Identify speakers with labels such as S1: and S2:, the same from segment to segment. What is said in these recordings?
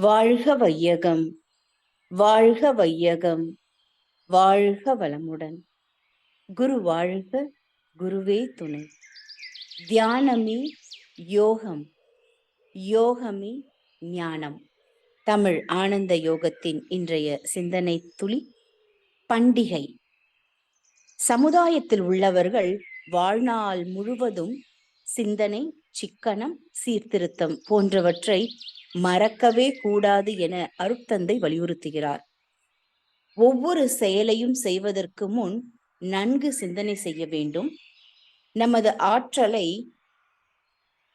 S1: வாழ்க வையகம், வாழ்க வையகம், வாழ்க வளமுடன். குரு வாழ்க, குருவே துணை. தியானமே யோகம், யோகமே ஞானம். தமிழ் ஆனந்த யோகத்தின் இன்றைய சிந்தனை துளி பண்டிகை. சமுதாயத்தில் உள்ளவர்கள் வாழ்நாள் முழுவதும் சிந்தனை, சிக்கனம், சீர்திருத்தம் போன்றவற்றை மறக்கவே கூடாது என அருட்தந்தை வலியுறுத்துகிறார். ஒவ்வொரு செயலையும் செய்வதற்கு முன் நன்கு சிந்தனை செய்ய வேண்டும். நமது ஆற்றலை,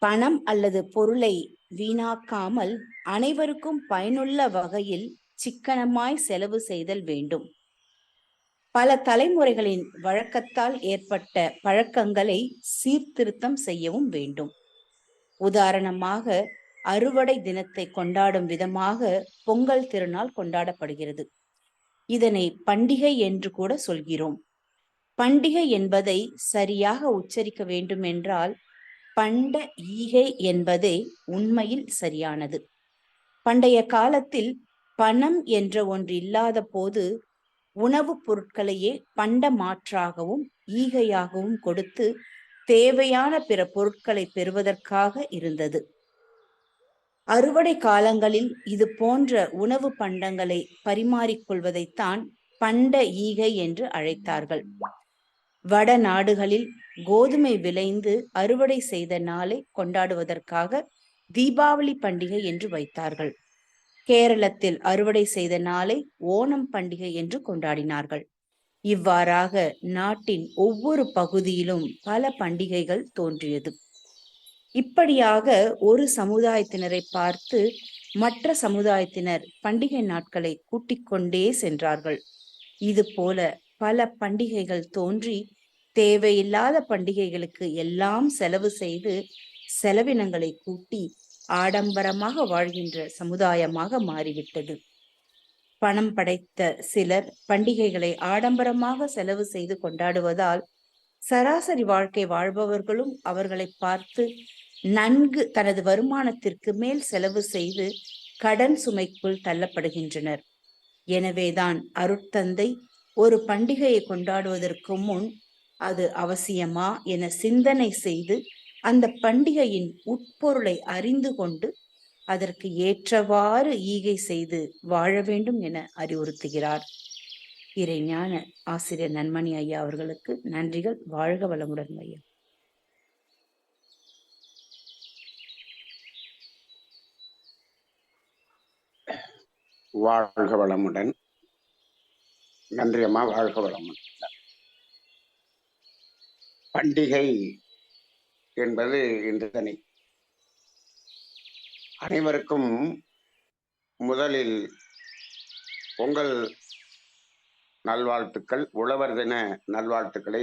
S1: பணம் அல்லது பொருளை வீணாக்காமல் அனைவருக்கும் பயனுள்ள வகையில் சிக்கனமாய் செலவு செய்தல் வேண்டும். பல தலைமுறைகளின் வழக்கத்தால் ஏற்பட்ட பழக்கங்களை சீர்திருத்தம் செய்யவும் வேண்டும். உதாரணமாக, அறுவடை தினத்தை கொண்டாடும் விதமாக பொங்கல் திருநாள் கொண்டாடப்படுகிறது. இதனை பண்டிகை என்று கூட சொல்கிறோம். பண்டிகை என்பதை சரியாக உச்சரிக்க வேண்டும் என்றால் பண்ட ஈகை என்பதே உண்மையில் சரியானது. பண்டைய காலத்தில் பணம் என்ற ஒன்று இல்லாத போது உணவுப் பொருட்களையே பண்ட மாற்றாகவும் ஈகையாகவும் கொடுத்து தேவையான பிற பொருட்களை பெறுவதற்காக இருந்தது. அறுவடை காலங்களில் இது போன்ற உணவு பண்டங்களை பரிமாறிக்கொள்வதைத்தான் பண்ட ஈகை என்று அழைத்தார்கள். வட நாடுகளில் கோதுமை விளைந்து அறுவடை செய்த நாளை கொண்டாடுவதற்காக தீபாவளி பண்டிகை என்று வைத்தார்கள். கேரளத்தில் அறுவடை செய்த நாளை ஓணம் பண்டிகை என்று கொண்டாடினார்கள். இவ்வாறாக நாட்டின் ஒவ்வொரு பகுதியிலும் பல பண்டிகைகள் தோன்றியது. இப்படியாக ஒரு சமுதாயத்தினரை பார்த்து மற்ற சமுதாயத்தினர் பண்டிகை நாட்களை கூட்டிக் கொண்டே சென்றார்கள். இது போல பல பண்டிகைகள் தோன்றி தேவையில்லாத பண்டிகைகளுக்கு எல்லாம் செலவு செய்து செலவினங்களை கூட்டி ஆடம்பரமாக வாழ்கின்ற சமுதாயமாக மாறிவிட்டது. பணம் படைத்த சிலர் பண்டிகைகளை ஆடம்பரமாக செலவு செய்து கொண்டாடுவதால் சராசரி வாழ்க்கை வாழ்பவர்களும் அவர்களை பார்த்து நன்கு தனது வருமானத்திற்கு மேல் செலவு செய்து கடன் சுமைக்குள் தள்ளப்படுகின்றனர். எனவேதான் அருட்தந்தை ஒரு பண்டிகையை கொண்டாடுவதற்கு முன் அது அவசியமா என சிந்தனை செய்து அந்த பண்டிகையின் உட்பொருளை அறிந்து கொண்டு அதற்கு ஏற்றவாறு ஈகை செய்து வாழ வேண்டும் என அறிவுறுத்துகிறார். இறைஞான ஆசிரியர் நன்மணி ஐயா அவர்களுக்கு நன்றிகள். வாழ்க வளமுடன் ஐயா.
S2: வாழ்க வளமுடன். நன்றி அம்மா. வாழ்க வளமுடன். பண்டிகை என்பது இன்று அனைவருக்கும் முதலில் பொங்கல் நல்வாழ்த்துக்கள், உழவர் தின நல்வாழ்த்துக்களை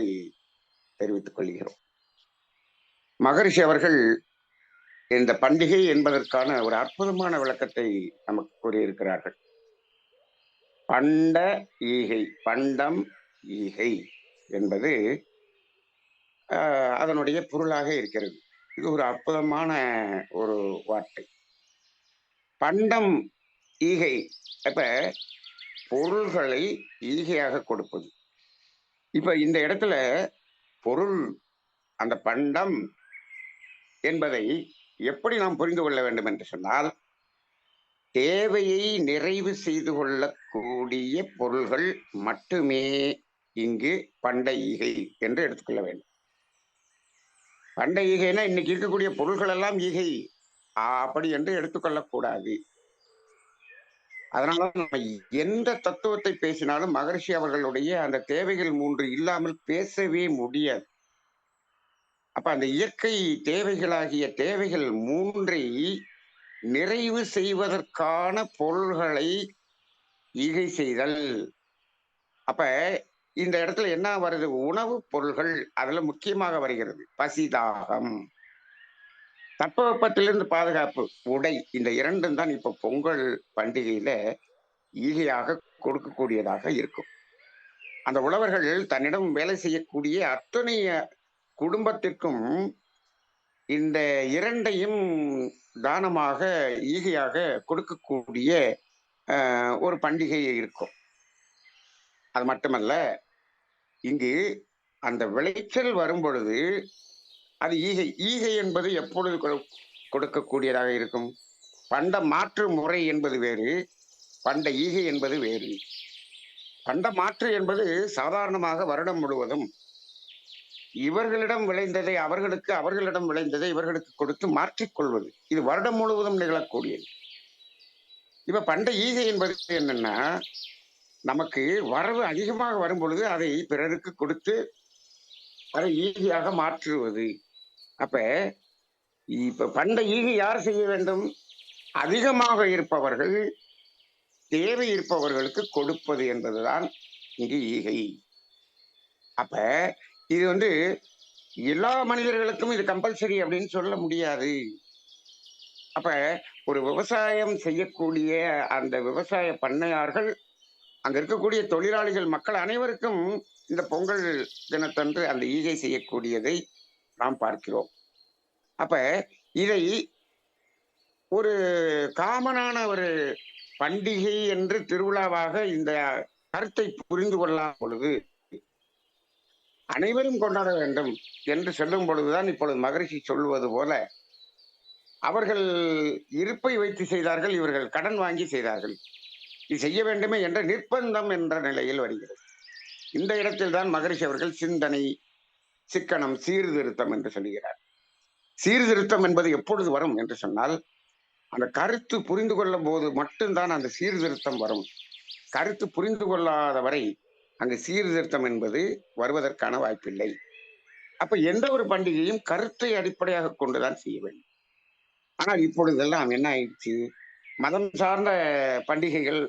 S2: தெரிவித்துக் கொள்கிறோம். மகரிஷி அவர்கள் இந்த பண்டிகை என்பதற்கான ஒரு அற்புதமான விளக்கத்தை நமக்கு கூறியிருக்கிறார்கள். பண்ட ஈகை, பண்டம் ஈகை என்பது அதனுடைய பொருளாக இருக்கிறது. இது ஒரு அற்புதமான ஒரு வார்த்தை. பண்டம் ஈகை, அப்ப பொருள்களை ஈகையாக கொடுப்பது. இப்ப இந்த இடத்துல பொருள், அந்த பண்டம் என்பதை எப்படி நாம் புரிந்து கொள்ள வேண்டும் என்று சொன்னால், தேவையை நிறைவு செய்து கொள்ளக்கூடிய பொருள்கள் மட்டுமே இங்கு பண்ட ஈகை என்று எடுத்துக்கொள்ள வேண்டும். பண்ட ஈகைனா இன்னைக்கு இருக்கக்கூடிய பொருள்கள் எல்லாம் ஈகை அப்படி என்று எடுத்துக்கொள்ளக்கூடாது. அதனால நம்ம எந்த தத்துவத்தை பேசினாலும் மகரிஷி அவர்களுடைய அந்த தேவைகள் 3 இல்லாமல் பேசவே முடியாது. அப்ப அந்த இயற்கை தேவைகளாகிய தேவைகள் 3ஐ நிறைவு செய்வதற்கான பொருள்களை ஈகை செய்தல். அப்ப இந்த இடத்துல என்ன வருது? உணவு பொருள்கள் அதுல முக்கியமாக வருகிறது. பசிதாகம், தட்பவெப்பத்திலிருந்து பாதுகாப்பு, உடை, இந்த 2ம் தான் இப்ப பொங்கல் பண்டிகையில ஈகையாக கொடுக்கக்கூடியதாக இருக்கும். அந்த உழவர்கள் தன்னிடம் வேலை செய்யக்கூடிய அத்தனை குடும்பத்திற்கும் இந்த 2ஐயும் தானமாக, ஈகையாக கொடுக்கக்கூடிய ஒரு பண்டிகை இருக்கும். அது மட்டுமல்ல, இங்கு அந்த விளைச்சல் வரும்பொழுது அது ஈகை. ஈகை என்பது எப்பொழுது கொடுக்கக்கூடியதாக இருக்கும்? பண்ட மாற்று முறை என்பது வேறு, பண்ட ஈகை என்பது வேறு. பண்ட மாற்று என்பது சாதாரணமாக வருடம் முழுவதும் இவர்களிடம் விளைந்ததை அவர்களுக்கு, அவர்களிடம் விளைந்ததை இவர்களுக்கு கொடுத்து மாற்றிக்கொள்வது. இது வருடம் முழுவதும் நிகழக்கூடியது. இப்ப பண்ட ஈகை என்பது என்னன்னா, நமக்கு வரவு அதிகமாக வரும் பொழுது அதை பிறருக்கு கொடுத்து அதை ஈகையாக மாற்றுவது. அப்ப இப்ப பண்ட ஈகை யார் செய்ய வேண்டும்? அதிகமாக இருப்பவர்கள், தேவை இருப்பவர்களுக்கு கொடுப்பது என்பதுதான் இங்கு ஈகை. அப்ப இது எல்லா மனிதர்களுக்கும் இது கம்பல்சரி அப்படின்னு சொல்ல முடியாது. அப்ப ஒரு விவசாயம் செய்யக்கூடிய அந்த விவசாய பண்ணையார்கள், அங்க இருக்கக்கூடிய தொழிலாளிகள், மக்கள் அனைவருக்கும் இந்த பொங்கல் தினத்தன்று அந்த ஈகை செய்யக்கூடியதை நாம் பார்க்கிறோம். அப்ப இதை ஒரு காமனான ஒரு பண்டிகை என்று திருவிழாவாக இந்த கருத்தை புரிந்து கொள்ளாத பொழுது, அனைவரும் கொண்டாட வேண்டும் என்று சொல்லும் பொழுதுதான் இப்பொழுது மகரிஷி சொல்வது போல, அவர்கள் இருப்பை வைத்து செய்தார்கள், இவர்கள் கடன் வாங்கி செய்தார்கள். இது செய்ய வேண்டுமே என்ற நிர்பந்தம் என்ற நிலையில் வருகிறது. இந்த இடத்தில் தான் மகரிஷி அவர்கள் சிந்தனை, சிக்கனம், சீர்திருத்தம் என்று சொல்கிறார். சீர்திருத்தம் என்பது எப்பொழுது வரும் என்று சொன்னால், அந்த கருத்து புரிந்து கொள்ளும் போது மட்டும்தான் அந்த சீர்திருத்தம் வரும். கருத்து புரிந்து கொள்ளாத வரை அங்கு சீர்திருத்தம் என்பது வருவதற்கான வாய்ப்பில்லை. அப்ப எந்த ஒரு பண்டிகையும் கருத்தை அடிப்படையாக கொண்டுதான் செய்ய வேண்டும். ஆனால் இப்பொழுதெல்லாம் என்ன ஆயிடுச்சு? மதம் சார்ந்த பண்டிகைகள்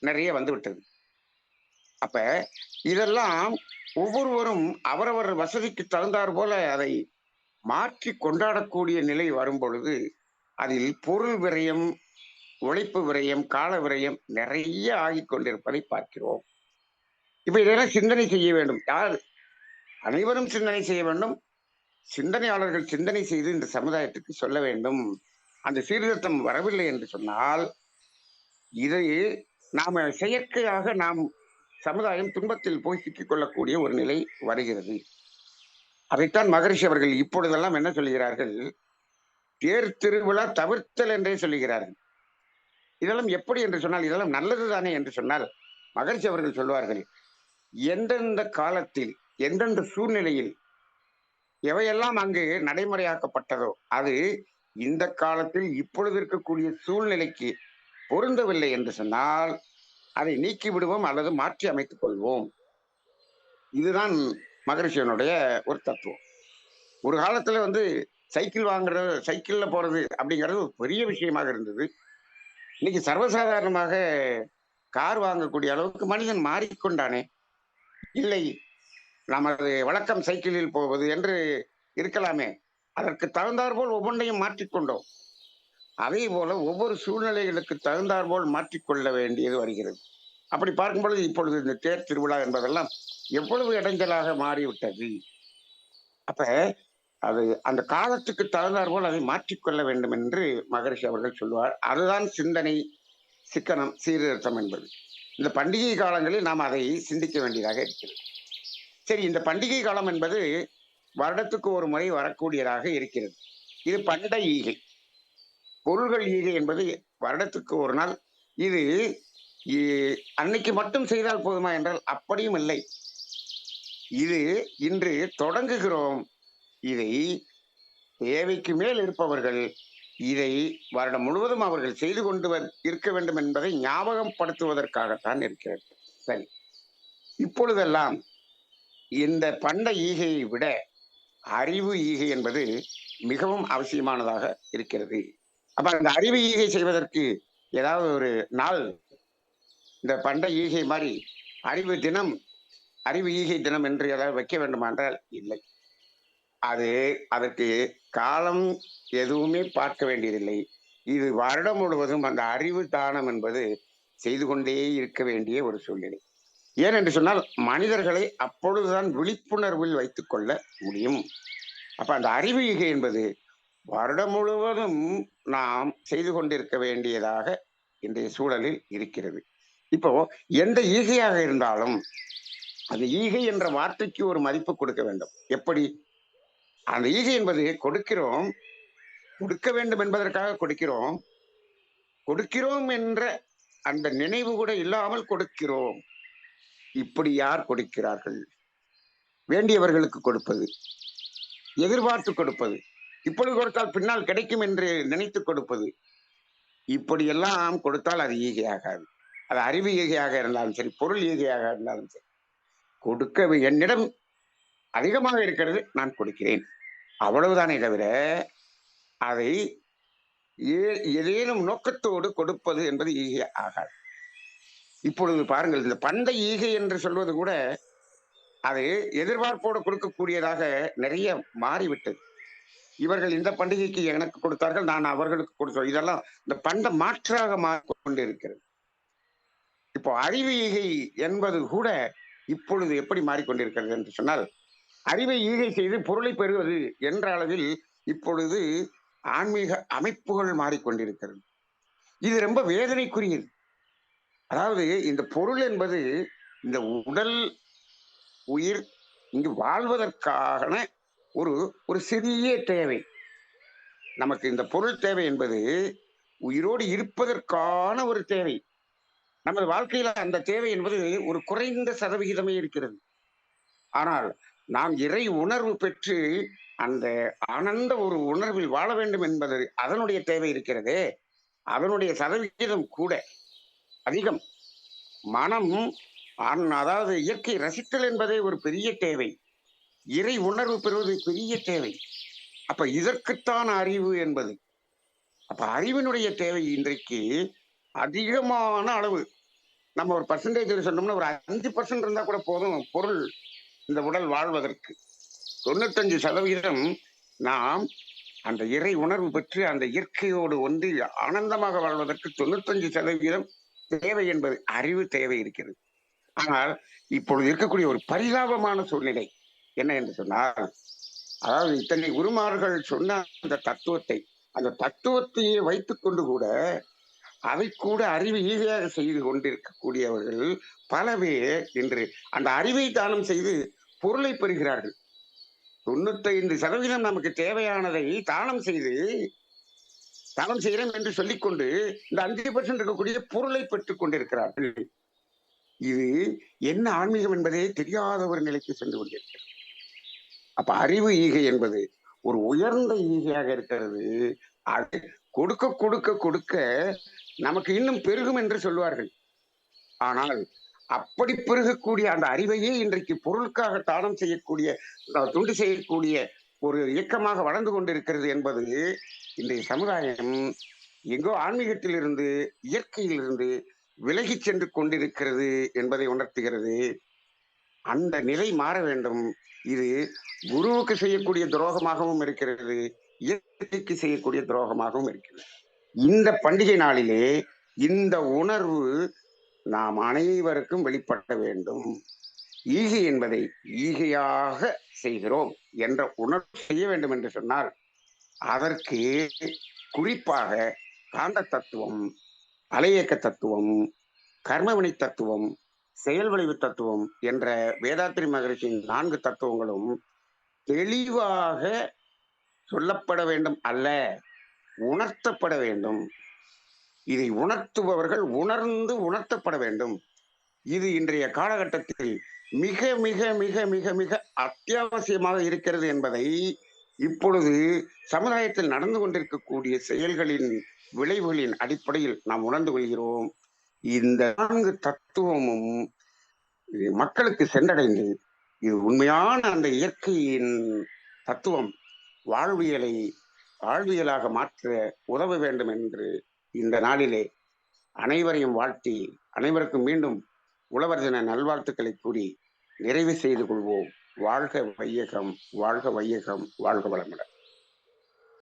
S2: நிறைய வந்துவிட்டது. அப்ப இதெல்லாம் ஒவ்வொருவரும் அவரவர் வசதிக்கு தகுந்தாற் போல அதை மாற்றி கொண்டாடக்கூடிய நிலை வரும் பொழுது, அதில் பொருள் விரயம், உழைப்பு விரயம், கால விரயம் நிறைய ஆகிக் கொண்டிருப்பதை பார்க்கிறோம். இப்ப இதெல்லாம் சிந்தனை செய்ய வேண்டும். யார்? அனைவரும் சிந்தனை செய்ய வேண்டும். சிந்தனையாளர்கள் சிந்தனை செய்து இந்த சமுதாயத்துக்கு சொல்ல வேண்டும். அந்த சீர்திருத்தம் வரவில்லை என்று சொன்னால், இதை நாம செயற்கையாக நாம் சமுதாயம் துன்பத்தில் போய் சிக்கிக் கொள்ளக்கூடிய ஒரு நிலை வருகிறது. அதைத்தான் மகரிஷி அவர்கள் இப்பொழுதெல்லாம் என்ன சொல்கிறார்கள்? தேர் திருவிழா தவிர்த்தல் என்றே சொல்லுகிறார்கள். இதெல்லாம் எப்படி என்று சொன்னால், இதெல்லாம் நல்லதுதானே என்று சொன்னால், மகரிஷி அவர்கள் சொல்வார்கள், எந்தெந்த காலத்தில், எந்தெந்த சூழ்நிலையில் எவையெல்லாம் அங்கு நடைமுறையாக்கப்பட்டதோ அது இந்த காலத்தில் இப்பொழுது இருக்கக்கூடிய சூழ்நிலைக்கு பொருந்தவில்லை என்று சொன்னால் அதை நீக்கி விடுவோம் அல்லது மாற்றி அமைத்துக் கொள்வோம். இதுதான் மகரிஷியனுடைய ஒரு தத்துவம். ஒரு காலத்துல சைக்கிள் வாங்குறது, சைக்கிள்ல போறது அப்படிங்கிறது ஒரு பெரிய விஷயமாக இருந்தது. இன்னைக்கு சர்வசாதாரணமாக கார் வாங்கக்கூடிய அளவுக்கு மனிதன் மாறிக்கொண்டானே. இல்லை, நமது வழக்கம் சைக்கிளில் போவது என்று இருக்கலாமே, அதற்கு தகுந்தாற்போல் ஒவ்வொன்றையும் மாற்றிக்கொண்டோம். அதே போல ஒவ்வொரு சூழ்நிலைகளுக்கு தகுந்தாற்போல் மாற்றிக்கொள்ள வேண்டியது வருகிறது. அப்படி பார்க்கும் பொழுது இப்பொழுது இந்த தேர் திருவிழா என்பதெல்லாம் எவ்வளவு இடைஞ்சலாக மாறிவிட்டது. அப்ப அது அந்த காலத்துக்கு தகுந்தாற்போல் அதை மாற்றிக்கொள்ள வேண்டும் என்று மகரிஷி அவர்கள் சொல்வார். அதுதான் சிந்தனை, சிக்கனம், சீர்திருத்தம் என்பது. இந்த பண்டிகை காலங்களில் நாம் அதை சிந்திக்க வேண்டியதாக இருக்கிறது. சரி, இந்த பண்டிகை காலம் என்பது வருடத்துக்கு ஒரு முறை வரக்கூடியதாக இருக்கிறது. இது பண்ட ஈகை. பொருள்கள் ஈகை என்பது வருடத்துக்கு ஒரு நாள். இது அன்னைக்கு மட்டும் செய்தால் போதுமா என்றால் அப்படியும் இல்லை. இது இன்று தொடங்குகிறோம். இதை தேவைக்கு மேல் இருப்பவர்கள் இதை வருடம் முழுவதும் அவர்கள் செய்து கொண்டு இருக்க வேண்டும் என்பதை ஞாபகம் படுத்துவதற்காகத்தான் இருக்கிறது. சரி, இப்பொழுதெல்லாம் இந்த பண்ட ஈகையை விட அறிவு ஈகை என்பது மிகவும் அவசியமானதாக இருக்கிறது. அப்ப அந்த அறிவு ஈகை செய்வதற்கு ஏதாவது ஒரு நாள் இந்த பண்ட ஈகை மாதிரி அறிவு தினம், அறிவு ஈகை தினம் என்று ஏதாவது வைக்க வேண்டுமா என்றால் இல்லை. அதற்கு காலம் எதுவுமே பார்க்க வேண்டியதில்லை. இது வருடம் முழுவதும் அந்த அறிவு தானம் என்பது செய்து கொண்டே இருக்க வேண்டிய ஒரு சூழ்நிலை. ஏனென்று சொன்னால் மனிதர்களை அப்பொழுதுதான் விழிப்புணர்வில் வைத்துக் கொள்ள முடியும். அப்ப அந்த அறிவு ஈகை என்பது வருடம் முழுவதும் நாம் செய்து கொண்டிருக்க வேண்டியதாக இன்றைய சூழலில் இருக்கிறது. இப்போ எந்த ஈகையாக இருந்தாலும் அந்த ஈகை என்ற வார்த்தைக்கு ஒரு மதிப்பு கொடுக்க வேண்டும். எப்படி? அந்த ஈகை என்பது கொடுக்கிறோம், கொடுக்க வேண்டும் என்பதற்காக கொடுக்கிறோம். கொடுக்கிறோம் என்ற அந்த நினைவு கூட இல்லாமல் கொடுக்கிறோம். இப்படி யார் கொடுக்கிறார்கள்? வேண்டியவர்களுக்கு கொடுப்பது, எதிர்பார்த்து கொடுப்பது, இப்பொழுது கொடுத்தால் பின்னால் கிடைக்கும் என்று நினைத்து கொடுப்பது, இப்படியெல்லாம் கொடுத்தால் அது ஈகையாகாது. அது அறிவு ஈகையாக இருந்தாலும் சரி, பொருள் ஈகையாக இருந்தாலும் சரி. என்னிடம் அதிகமாக இருக்கிறது, நான் கொடுக்கிறேன். அவ்வளவுதானே தவிர அதை ஏதேனும் நோக்கத்தோடு கொடுப்பது என்பது ஈகை ஆகாது. இப்பொழுது பாருங்கள், இந்த பண்டை ஈகை என்று சொல்வது கூட அது எதிர்பார்ப்போடு கொடுக்கக்கூடியதாக நிறைய மாறிவிட்டது. இவர்கள் இந்த பண்டிகைக்கு எனக்கு கொடுத்தார்கள், நான் அவர்களுக்கு கொடுத்தோம். இதெல்லாம் இந்த பண்ட மாற்றாக மாறிக்கொண்டிருக்கிறது. இப்போ அறிவு ஈகை என்பது கூட இப்பொழுது எப்படி மாறிக்கொண்டிருக்கிறது என்று சொன்னால், அறிவை ஈகை செய்து பொருளை பெறுவது என்ற அளவில் இப்பொழுது ஆன்மீக அமைப்புகள் மாறிக்கொண்டிருக்கிறது. இது ரொம்ப வேதனைக்குரியது. அதாவது இந்த பொருள் என்பது இந்த உடல் உயிர் இங்கு வாழ்வதற்கான ஒரு ஒரு சிறிய தேவை. நமக்கு இந்த பொருள் தேவை என்பது உயிரோடு இருப்பதற்கான ஒரு தேவை. நமது வாழ்க்கையில அந்த தேவை என்பது ஒரு குறைந்த சதவிகிதமே இருக்கிறது. ஆனால் நாம் இறை உணர்வு பெற்று அந்த ஆனந்த ஒரு உணர்வில் வாழ வேண்டும் என்பது அதனுடைய தேவை இருக்கிறதே, அதனுடைய சதவிகிதம் கூட அதிகம். மனம் அதாவது இயற்கை ரசித்தல் என்பதே ஒரு பெரிய தேவை. இறை உணர்வு பெறுவது பெரிய தேவை. அப்ப இதற்குத்தான் அறிவு என்பது. அப்ப அறிவினுடைய தேவை இன்றைக்கு அதிகமான அளவு. நம்ம ஒரு பர்சன்டேஜ் சொன்னோம்னா ஒரு 5% இருந்தா கூட போதும் பொருள் இந்த உடல் வாழ்வதற்கு. 95% நாம் அந்த இறை உணர்வு பெற்று அந்த இயற்கையோடு ஒன்றி ஆனந்தமாக வாழ்வதற்கு 95% தேவை என்பது அறிவு தேவை இருக்கிறது. ஆனால் இப்பொழுது இருக்கக்கூடிய ஒரு பரிதாபமான சூழ்நிலை என்ன என்று சொன்னால், அதாவது இத்தனை குருமார்கள் சொன்ன அந்த தத்துவத்தையே வைத்துக் கொண்டு கூட அதை கூட அறிவு ஈஸியாக செய்து கொண்டிருக்கக்கூடியவர்கள் பல பேர் இன்று அந்த அறிவை தானம் செய்து பொருளை பெறுகிறார்கள். 95% நமக்கு தேவையானதை தானம் செய்கிறோம் என்று சொல்லிக்கொண்டு இந்த 5% இருக்கக்கூடிய பொருளை பெற்றுக் கொண்டிருக்கிறார்கள். இது என்ன ஆன்மீகம் என்பதே தெரியாத ஒரு நிலைக்கு சென்று கொண்டிருக்கிறது. அப்ப அறிவு ஈகை என்பது ஒரு உயர்ந்த ஈகையாக இருக்கிறது. அது கொடுக்க கொடுக்க கொடுக்க நமக்கு இன்னும் பெருகும் என்று சொல்வார்கள். ஆனால் அப்படி பெருகக்கூடிய அந்த அறிவையே இன்றைக்கு பொருளுக்காக தானம் செய்யக்கூடிய தொண்டு செய்யக்கூடிய ஒரு இயக்கமாக வளர்ந்து கொண்டிருக்கிறது என்பது இன்றைய சமுதாயம் எங்கோ ஆன்மீகத்திலிருந்து இயற்கையிலிருந்து விலகி சென்று கொண்டிருக்கிறது என்பதை உணர்த்துகிறது. அந்த நிலை மாற வேண்டும். இது குருவுக்கு செய்யக்கூடிய துரோகமாகவும் இருக்கிறது, இயற்கைக்கு செய்யக்கூடிய துரோகமாகவும் இருக்கிறது. இந்த பண்டிகை நாளிலே இந்த உணர்வு நாம் அனைவருக்கும் வெளிப்பட வேண்டும். ஈகை என்பதை ஈகையாக செய்கிறோம் என்ற உணர்வு செய்ய வேண்டும் என்று சொன்னால் அதற்கு குறிப்பாக காந்த தத்துவம், அலையக்க தத்துவம், கர்மவினை தத்துவம், செயல் விளைவு தத்துவம் என்ற வேதாத்திரி மகரிஷியின் 4 தத்துவங்களும் தெளிவாக சொல்லப்பட வேண்டும் அல்ல, உணர்த்தப்பட வேண்டும். இதை உணர்த்துபவர்கள் உணர்ந்து உணர்த்தப்பட வேண்டும். இது இன்றைய காலகட்டத்தில் மிக மிக மிக மிக மிக அத்தியாவசியமாக இருக்கிறது என்பதை இப்பொழுது சமுதாயத்தில் நடந்து கொண்டிருக்கக்கூடிய செயல்களின் விளைவுகளின் அடிப்படையில் நாம் உணர்ந்து கொள்கிறோம். இந்த 4 தத்துவமும் மக்களுக்கு சென்றடைந்து இது உண்மையான அந்த இயற்கையின் தத்துவம் வாழ்வியலாக மாற்ற உதவ வேண்டும் என்று இந்த நாளிலே அனைவரையும் வாழ்த்தி அனைவருக்கும் மீண்டும் உழவர் தின நல்வாழ்த்துக்களை கூறி நிறைவு செய்து கொள்வோம். வாழ்க வையகம், வாழ்க வையகம், வாழ்க வளமுடன்.